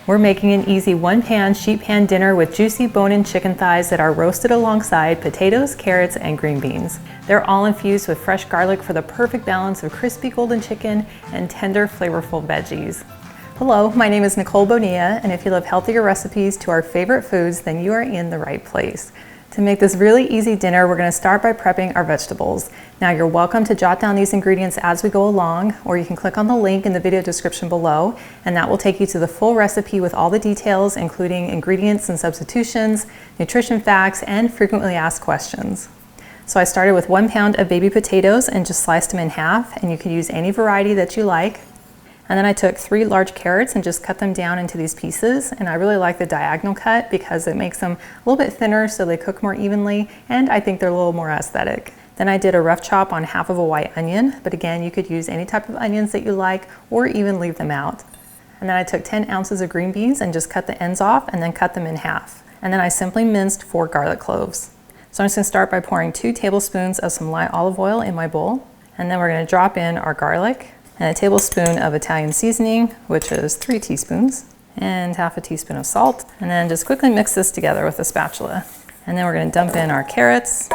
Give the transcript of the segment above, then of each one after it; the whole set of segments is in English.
We're making an easy one-pan sheet pan dinner with juicy bone-in chicken thighs that are roasted alongside potatoes, carrots, and green beans. They're all infused with fresh garlic for the perfect balance of crispy golden chicken and tender, flavorful veggies. Hello, my name is Nicole Bonilla, and if you love healthier recipes to our favorite foods, then you are in the right place. To make this really easy dinner, we're going to start by prepping our vegetables. Now you're welcome to jot down these ingredients as we go along, or you can click on the link in the video description below, and that will take you to the full recipe with all the details, including ingredients and substitutions, nutrition facts, and frequently asked questions. So I started with 1 pound of baby potatoes and just sliced them in half, and you can use any variety that you like. And then I took 3 large carrots and just cut them down into these pieces. And I really like the diagonal cut because it makes them a little bit thinner so they cook more evenly, and I think they're a little more aesthetic. Then I did a rough chop on half of a white onion, but again, you could use any type of onions that you like or even leave them out. And then I took 10 ounces of green beans and just cut the ends off and then cut them in half. And then I simply minced 4 garlic cloves. So I'm just gonna start by pouring 2 tablespoons of some light olive oil in my bowl. And then we're gonna drop in our garlic, and a tablespoon of Italian seasoning, which is 3 teaspoons, and half a teaspoon of salt. And then just quickly mix this together with a spatula. And then we're gonna dump in our carrots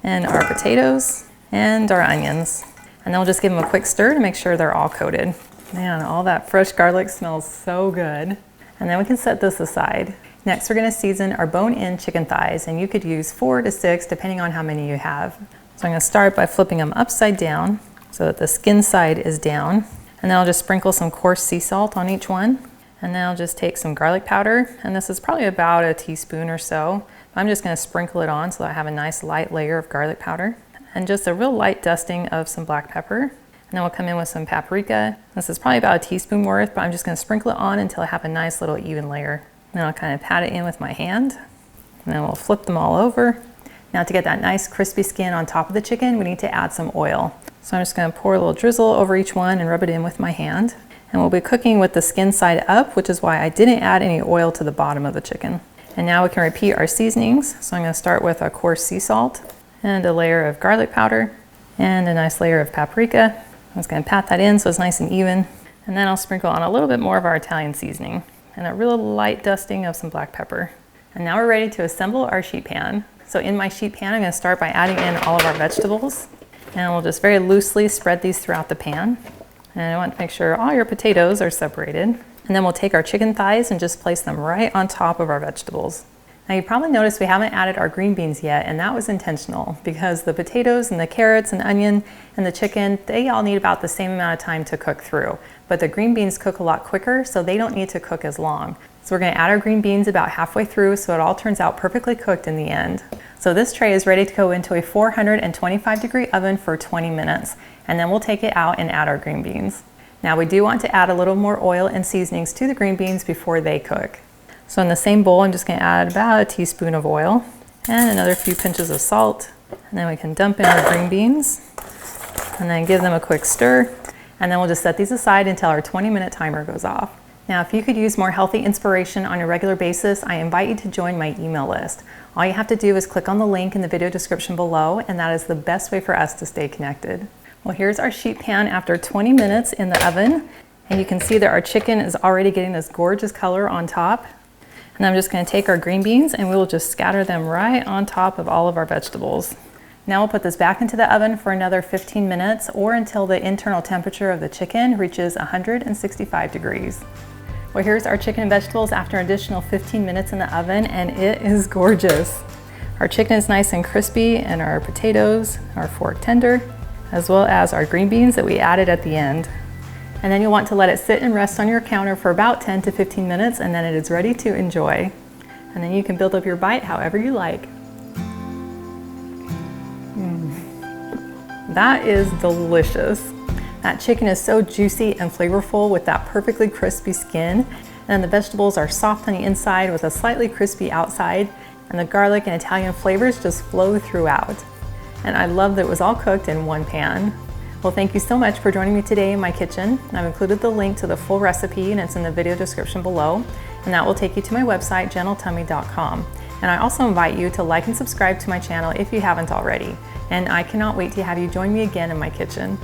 and our potatoes and our onions. And then we'll just give them a quick stir to make sure they're all coated. Man, all that fresh garlic smells so good. And then we can set this aside. Next, we're gonna season our bone-in chicken thighs, and you could use 4 to 6 depending on how many you have. So I'm gonna start by flipping them upside down so that the skin side is down. And then I'll just sprinkle some coarse sea salt on each one. And then I'll just take some garlic powder, and this is probably about a teaspoon or so. I'm just gonna sprinkle it on so that I have a nice light layer of garlic powder. And just a real light dusting of some black pepper. And then we'll come in with some paprika. This is probably about a teaspoon worth, but I'm just gonna sprinkle it on until I have a nice little even layer. And then I'll kind of pat it in with my hand. And then we'll flip them all over. Now to get that nice crispy skin on top of the chicken, we need to add some oil. So I'm just gonna pour a little drizzle over each one and rub it in with my hand. And we'll be cooking with the skin side up, which is why I didn't add any oil to the bottom of the chicken. And now we can repeat our seasonings. So I'm gonna start with a coarse sea salt and a layer of garlic powder and a nice layer of paprika. I'm just gonna pat that in so it's nice and even. And then I'll sprinkle on a little bit more of our Italian seasoning and a real light dusting of some black pepper. And now we're ready to assemble our sheet pan. So in my sheet pan, I'm gonna start by adding in all of our vegetables. And we'll just very loosely spread these throughout the pan. And I want to make sure all your potatoes are separated. And then we'll take our chicken thighs and just place them right on top of our vegetables. Now you probably noticed we haven't added our green beans yet, and that was intentional because the potatoes and the carrots and onion and the chicken, they all need about the same amount of time to cook through. But the green beans cook a lot quicker, so they don't need to cook as long. So we're gonna add our green beans about halfway through so it all turns out perfectly cooked in the end. So this tray is ready to go into a 425-degree oven for 20 minutes, and then we'll take it out and add our green beans. Now we do want to add a little more oil and seasonings to the green beans before they cook. So in the same bowl, I'm just gonna add about a teaspoon of oil and another few pinches of salt. And then we can dump in our green beans and then give them a quick stir. And then we'll just set these aside until our 20-minute timer goes off. Now, if you could use more healthy inspiration on a regular basis, I invite you to join my email list. All you have to do is click on the link in the video description below, and that is the best way for us to stay connected. Well, here's our sheet pan after 20 minutes in the oven, and you can see that our chicken is already getting this gorgeous color on top. And I'm just gonna take our green beans and we will just scatter them right on top of all of our vegetables. Now we'll put this back into the oven for another 15 minutes or until the internal temperature of the chicken reaches 165 degrees. Well, here's our chicken and vegetables after an additional 15 minutes in the oven, and it is gorgeous. Our chicken is nice and crispy, and our potatoes are fork tender, as well as our green beans that we added at the end. And then you'll want to let it sit and rest on your counter for about 10 to 15 minutes, and then it is ready to enjoy. And then you can build up your bite however you like. That is delicious. That chicken is so juicy and flavorful with that perfectly crispy skin. And then the vegetables are soft on the inside with a slightly crispy outside. And the garlic and Italian flavors just flow throughout. And I love that it was all cooked in one pan. Well, thank you so much for joining me today in my kitchen. I've included the link to the full recipe, and it's in the video description below. And that will take you to my website, gentletummy.com. And I also invite you to like and subscribe to my channel if you haven't already. And I cannot wait to have you join me again in my kitchen.